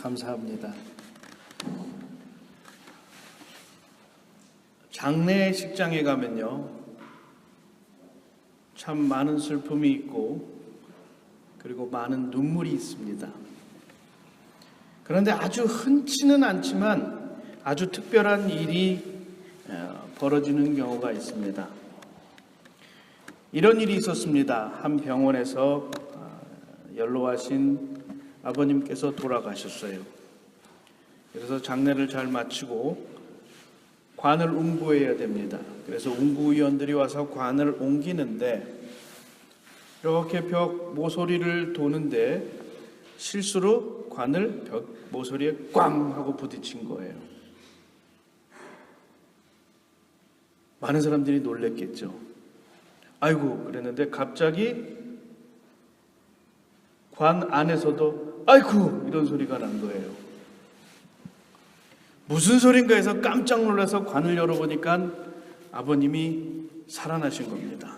감사합니다. 장례식장에 가면요, 참 많은 슬픔이 있고 그리고 많은 눈물이 있습니다. 그런데 아주 흔치는 않지만 아주 특별한 일이 벌어지는 경우가 있습니다. 이런 일이 있었습니다. 한 병원에서 연로하신 아버님께서 돌아가셨어요. 그래서 장례를 잘 마치고 관을 운구해야 됩니다. 그래서 운구위원들이 와서 관을 옮기는데 이렇게 벽 모서리를 도는데 실수로 관을 벽 모서리에 꽝 하고 부딪힌 거예요. 많은 사람들이 놀랬겠죠. 아이고 그랬는데 갑자기 관 안에서도 아이고 이런 소리가 난 거예요. 무슨 소린가 해서 깜짝 놀라서 관을 열어보니까 아버님이 살아나신 겁니다.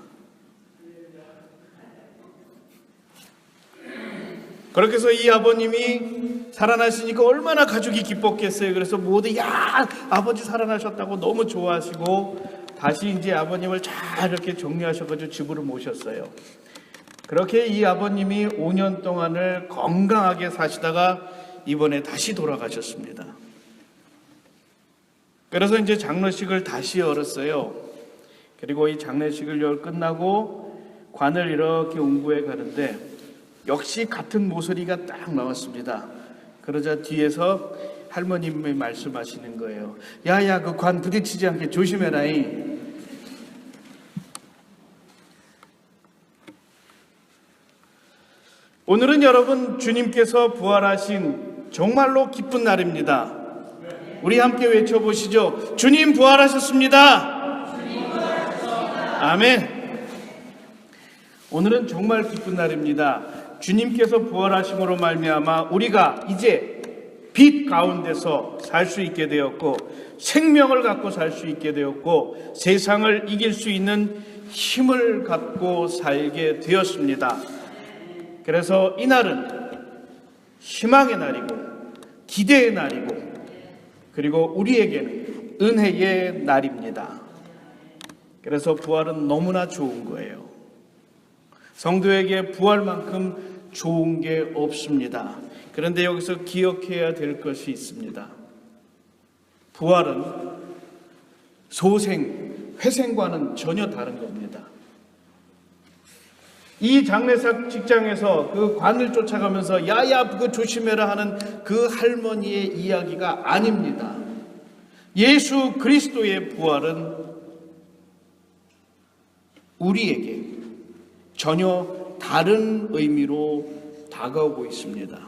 그렇게 해서 이 아버님이 살아나시니까 얼마나 가족이 기뻤겠어요. 그래서 모두 야 아버지 살아나셨다고 너무 좋아하시고 다시 이제 아버님을 잘 이렇게 정리하셔가지고 집으로 모셨어요. 그렇게 이 아버님이 5년 동안을 건강하게 사시다가 이번에 다시 돌아가셨습니다. 그래서 이제 장례식을 다시 열었어요. 그리고 이 장례식을 끝나고 관을 이렇게 운구해 가는데 역시 같은 모서리가 딱 나왔습니다. 그러자 뒤에서 할머님이 말씀하시는 거예요. 야야 그 관 부딪히지 않게 조심해라잉. 오늘은 여러분 주님께서 부활하신 정말로 기쁜 날입니다. 우리 함께 외쳐보시죠. 주님 부활하셨습니다. 아멘. 오늘은 정말 기쁜 날입니다. 주님께서 부활하심으로 말미암아 우리가 이제 빛 가운데서 살 수 있게 되었고 생명을 갖고 살 수 있게 되었고 세상을 이길 수 있는 힘을 갖고 살게 되었습니다. 그래서 이 날은 희망의 날이고 기대의 날이고 그리고 우리에게는 은혜의 날입니다. 그래서 부활은 너무나 좋은 거예요. 성도에게 부활만큼 좋은 게 없습니다. 그런데 여기서 기억해야 될 것이 있습니다. 부활은 소생, 회생과는 전혀 다른 겁니다. 이 장례식 직장에서 그 관을 쫓아가면서 야야 그거 조심해라 하는 그 할머니의 이야기가 아닙니다. 예수 그리스도의 부활은 우리에게 전혀 다른 의미로 다가오고 있습니다.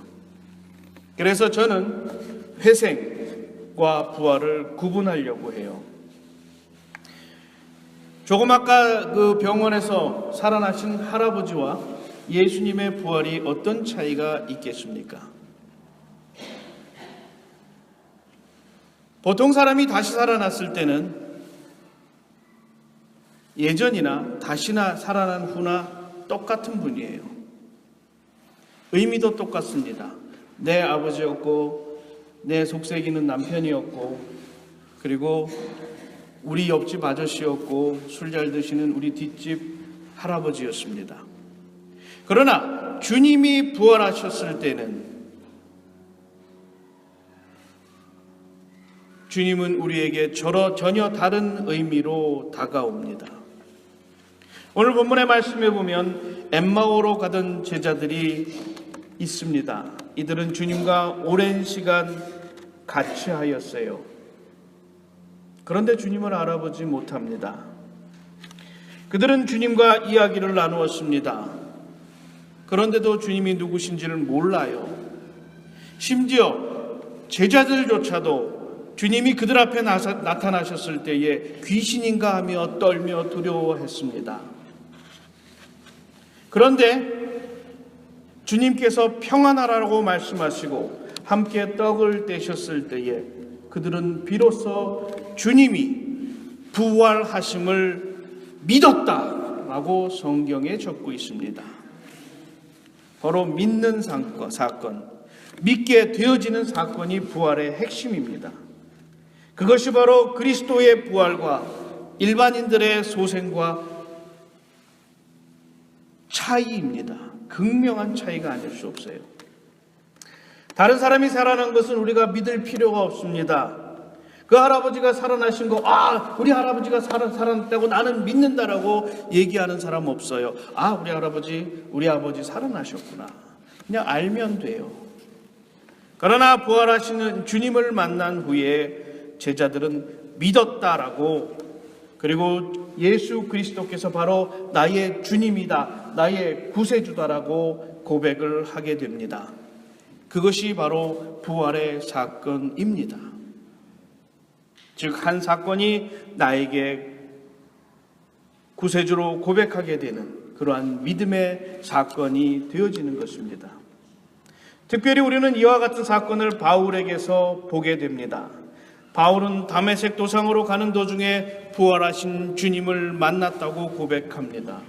그래서 저는 회생과 부활을 구분하려고 해요. 조금 아까 그 병원에서 살아나신 할아버지와 예수님의 부활이 어떤 차이가 있겠습니까? 보통 사람이 다시 살아났을 때는 예전이나 다시나 살아난 후나 똑같은 분이에요. 의미도 똑같습니다. 내 아버지였고 내 속삭이는 남편이었고 그리고 우리 옆집 아저씨였고 술 잘 드시는 우리 뒷집 할아버지였습니다. 그러나 주님이 부활하셨을 때는 주님은 우리에게 전혀 다른 의미로 다가옵니다. 오늘 본문의 말씀에 보면 엠마오로 가던 제자들이 있습니다. 이들은 주님과 오랜 시간 같이 하였어요. 그런데 주님을 알아보지 못합니다. 그들은 주님과 이야기를 나누었습니다. 그런데도 주님이 누구신지를 몰라요. 심지어 제자들조차도 주님이 그들 앞에 나타나셨을 때에 귀신인가 하며 떨며 두려워했습니다. 그런데 주님께서 평안하라고 말씀하시고 함께 떡을 떼셨을 때에 그들은 비로소 주님이 부활하심을 믿었다라고 성경에 적고 있습니다. 바로 믿는 사건, 믿게 되어지는 사건이 부활의 핵심입니다. 그것이 바로 그리스도의 부활과 일반인들의 소생과 차이입니다. 극명한 차이가 아닐 수 없어요. 다른 사람이 살아난 것은 우리가 믿을 필요가 없습니다. 그 할아버지가 살아나신 거, 우리 할아버지가 살아났다고 나는 믿는다라고 얘기하는 사람 없어요. 우리 아버지 살아나셨구나. 그냥 알면 돼요. 그러나 부활하시는 주님을 만난 후에 제자들은 믿었다라고, 그리고 예수 그리스도께서 바로 나의 주님이다, 나의 구세주다라고 고백을 하게 됩니다. 그것이 바로 부활의 사건입니다. 즉, 한 사건이 나에게 구세주로 고백하게 되는 그러한 믿음의 사건이 되어지는 것입니다. 특별히 우리는 이와 같은 사건을 바울에게서 보게 됩니다. 바울은 다메섹 도상으로 가는 도중에 부활하신 주님을 만났다고 고백합니다.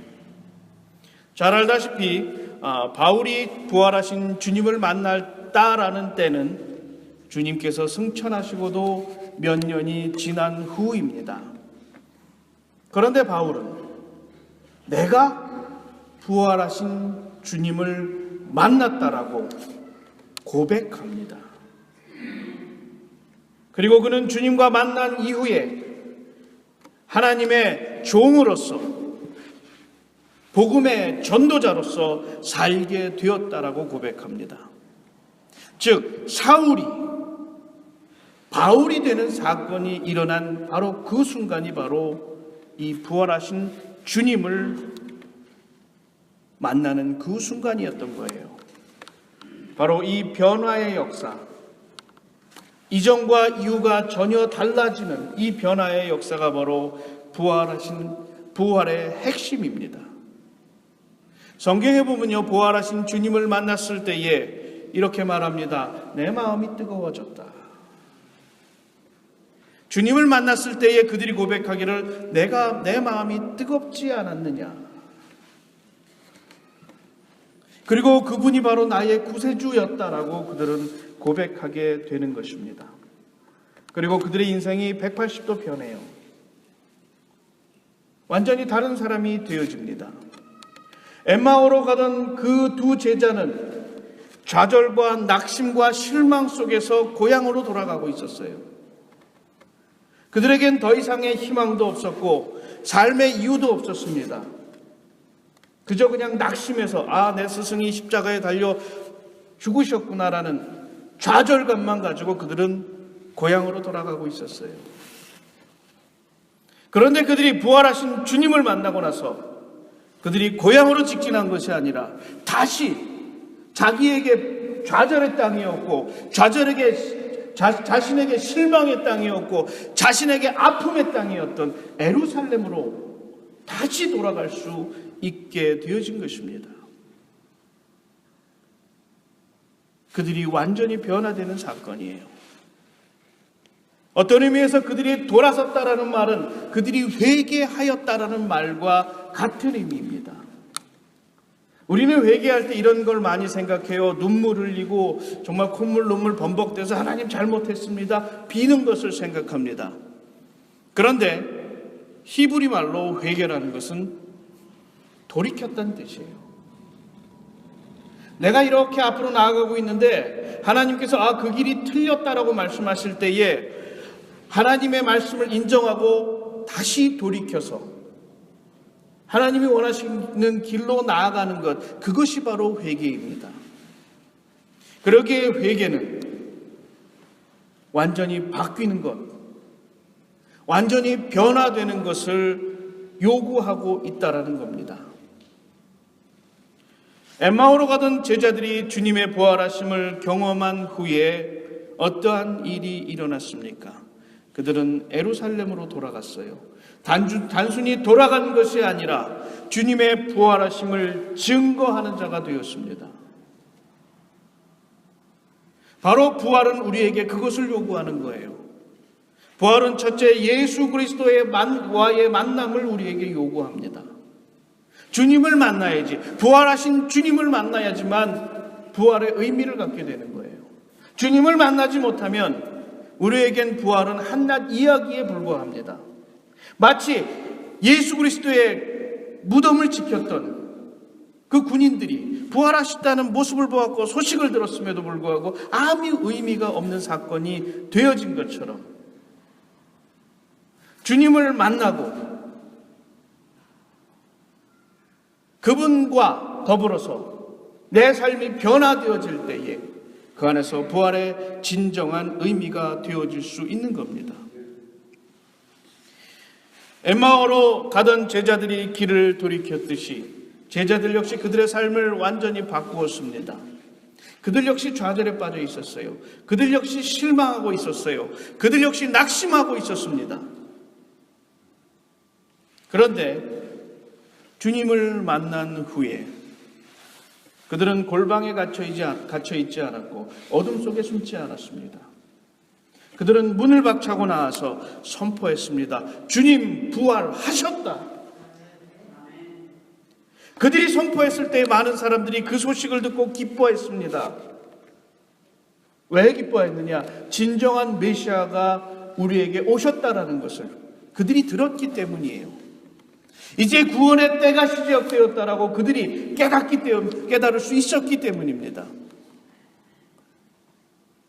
잘 알다시피 바울이 부활하신 주님을 만났다라는 때는 주님께서 승천하시고도 몇 년이 지난 후입니다. 그런데 바울은 내가 부활하신 주님을 만났다라고 고백합니다. 그리고 그는 주님과 만난 이후에 하나님의 종으로서, 복음의 전도자로서 살게 되었다라고 고백합니다. 즉, 사울이 바울이 되는 사건이 일어난 바로 그 순간이 바로 이 부활하신 주님을 만나는 그 순간이었던 거예요. 바로 이 변화의 역사, 이전과 이후가 전혀 달라지는 이 변화의 역사가 바로 부활의 핵심입니다. 성경에 보면요, 부활하신 주님을 만났을 때에 이렇게 말합니다. 내 마음이 뜨거워졌다. 주님을 만났을 때에 그들이 고백하기를 내 마음이 뜨겁지 않았느냐. 그리고 그분이 바로 나의 구세주였다라고 그들은 고백하게 되는 것입니다. 그리고 그들의 인생이 180도 변해요. 완전히 다른 사람이 되어집니다. 엠마오로 가던 그 두 제자는 좌절과 낙심과 실망 속에서 고향으로 돌아가고 있었어요. 그들에겐 더 이상의 희망도 없었고 삶의 이유도 없었습니다. 그저 그냥 낙심해서 내 스승이 십자가에 달려 죽으셨구나라는 좌절감만 가지고 그들은 고향으로 돌아가고 있었어요. 그런데 그들이 부활하신 주님을 만나고 나서 그들이 고향으로 직진한 것이 아니라 다시 자기에게 좌절의 땅이었고 자신에게 실망의 땅이었고 자신에게 아픔의 땅이었던 예루살렘으로 다시 돌아갈 수 있게 되어진 것입니다. 그들이 완전히 변화되는 사건이에요. 어떤 의미에서 그들이 돌아섰다라는 말은 그들이 회개하였다라는 말과 같은 의미입니다. 우리는 회개할 때 이런 걸 많이 생각해요. 눈물 흘리고 정말 콧물 눈물 범벅돼서 하나님 잘못했습니다, 비는 것을 생각합니다. 그런데 히브리 말로 회개라는 것은 돌이켰다는 뜻이에요. 내가 이렇게 앞으로 나아가고 있는데 하나님께서 그 길이 틀렸다라고 말씀하실 때에 하나님의 말씀을 인정하고 다시 돌이켜서 하나님이 원하시는 길로 나아가는 것, 그것이 바로 회개입니다. 그러기에 회개는 완전히 바뀌는 것, 완전히 변화되는 것을 요구하고 있다라는 겁니다. 엠마오로 가던 제자들이 주님의 부활하심을 경험한 후에 어떠한 일이 일어났습니까? 그들은 예루살렘으로 돌아갔어요. 단순히 돌아간 것이 아니라 주님의 부활하심을 증거하는 자가 되었습니다. 바로 부활은 우리에게 그것을 요구하는 거예요. 부활은 첫째 예수 그리스도와의 만남을 우리에게 요구합니다. 주님을 만나야지, 부활하신 주님을 만나야지만 부활의 의미를 갖게 되는 거예요. 주님을 만나지 못하면 우리에겐 부활은 한낱 이야기에 불과합니다. 마치 예수 그리스도의 무덤을 지켰던 그 군인들이 부활하셨다는 모습을 보았고 소식을 들었음에도 불구하고 아무 의미가 없는 사건이 되어진 것처럼 주님을 만나고 그분과 더불어서 내 삶이 변화되어질 때에 그 안에서 부활의 진정한 의미가 되어질 수 있는 겁니다. 엠마오로 가던 제자들이 길을 돌이켰듯이 제자들 역시 그들의 삶을 완전히 바꾸었습니다. 그들 역시 좌절에 빠져 있었어요. 그들 역시 실망하고 있었어요. 그들 역시 낙심하고 있었습니다. 그런데 주님을 만난 후에 그들은 골방에 갇혀 있지 않았고 어둠 속에 숨지 않았습니다. 그들은 문을 박차고 나와서 선포했습니다. 주님 부활하셨다. 그들이 선포했을 때 많은 사람들이 그 소식을 듣고 기뻐했습니다. 왜 기뻐했느냐? 진정한 메시아가 우리에게 오셨다라는 것을 그들이 들었기 때문이에요. 이제 구원의 때가 시작되었다라고 그들이 깨달을 수 있었기 때문입니다.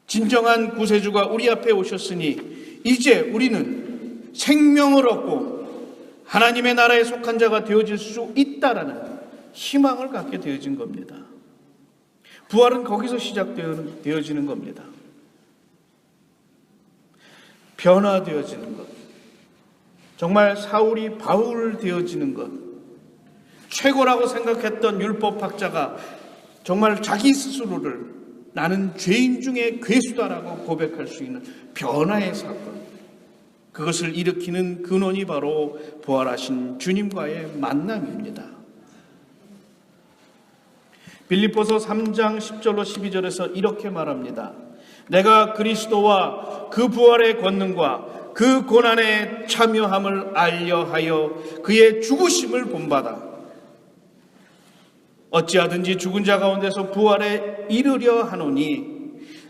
진정한 구세주가 우리 앞에 오셨으니 이제 우리는 생명을 얻고 하나님의 나라에 속한 자가 되어질 수 있다라는 희망을 갖게 되어진 겁니다. 부활은 거기서 시작되어지는 겁니다. 변화되어지는 것. 정말 사울이 바울 되어지는 것. 최고라고 생각했던 율법학자가 정말 자기 스스로를 나는 죄인 중에 괴수다라고 고백할 수 있는 변화의 사건. 그것을 일으키는 근원이 바로 부활하신 주님과의 만남입니다. 빌립보서 3장 10절로 12절에서 이렇게 말합니다. 내가 그리스도와 그 부활의 권능과 그 고난에 참여함을 알려하여 그의 죽으심을 본받아 어찌하든지 죽은 자 가운데서 부활에 이르려 하노니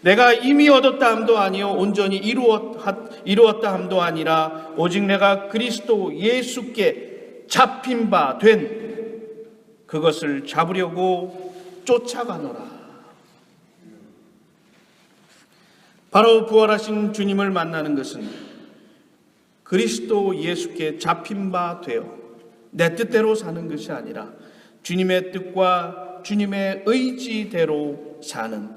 내가 이미 얻었다 함도 아니요 온전히 이루었다 함도 아니라 오직 내가 그리스도 예수께 잡힌 바 된 그것을 잡으려고 쫓아가노라. 바로 부활하신 주님을 만나는 것은 그리스도 예수께 잡힌 바 되어 내 뜻대로 사는 것이 아니라 주님의 뜻과 주님의 의지대로 사는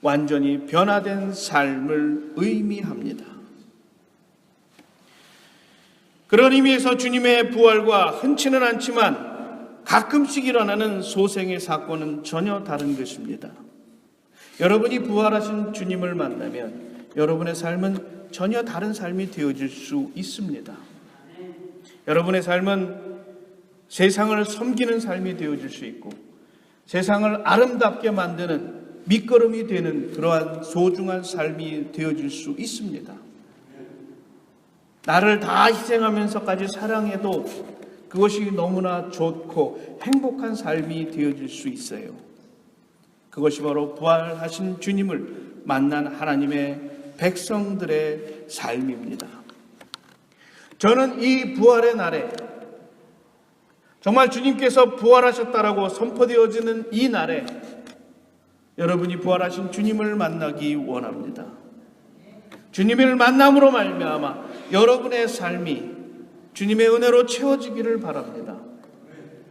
완전히 변화된 삶을 의미합니다. 그런 의미에서 주님의 부활과 흔치는 않지만 가끔씩 일어나는 소생의 사건은 전혀 다른 것입니다. 여러분이 부활하신 주님을 만나면 여러분의 삶은 전혀 다른 삶이 되어질 수 있습니다. 여러분의 삶은 세상을 섬기는 삶이 되어질 수 있고 세상을 아름답게 만드는 밑거름이 되는 그러한 소중한 삶이 되어질 수 있습니다. 나를 다 희생하면서까지 사랑해도 그것이 너무나 좋고 행복한 삶이 되어질 수 있어요. 그것이 바로 부활하신 주님을 만난 하나님의 백성들의 삶입니다. 저는 이 부활의 날에 정말 주님께서 부활하셨다라고 선포되어지는 이 날에 여러분이 부활하신 주님을 만나기 원합니다. 주님을 만남으로 말미암아 여러분의 삶이 주님의 은혜로 채워지기를 바랍니다.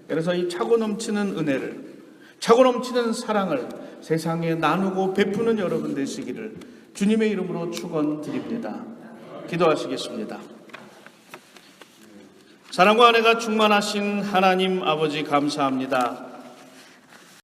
그래서 이 차고 넘치는 은혜를, 차고 넘치는 사랑을 세상에 나누고 베푸는 여러분 되시기를 주님의 이름으로 축원드립니다. 기도하시겠습니다. 사랑과 은혜가 충만하신 하나님 아버지 감사합니다.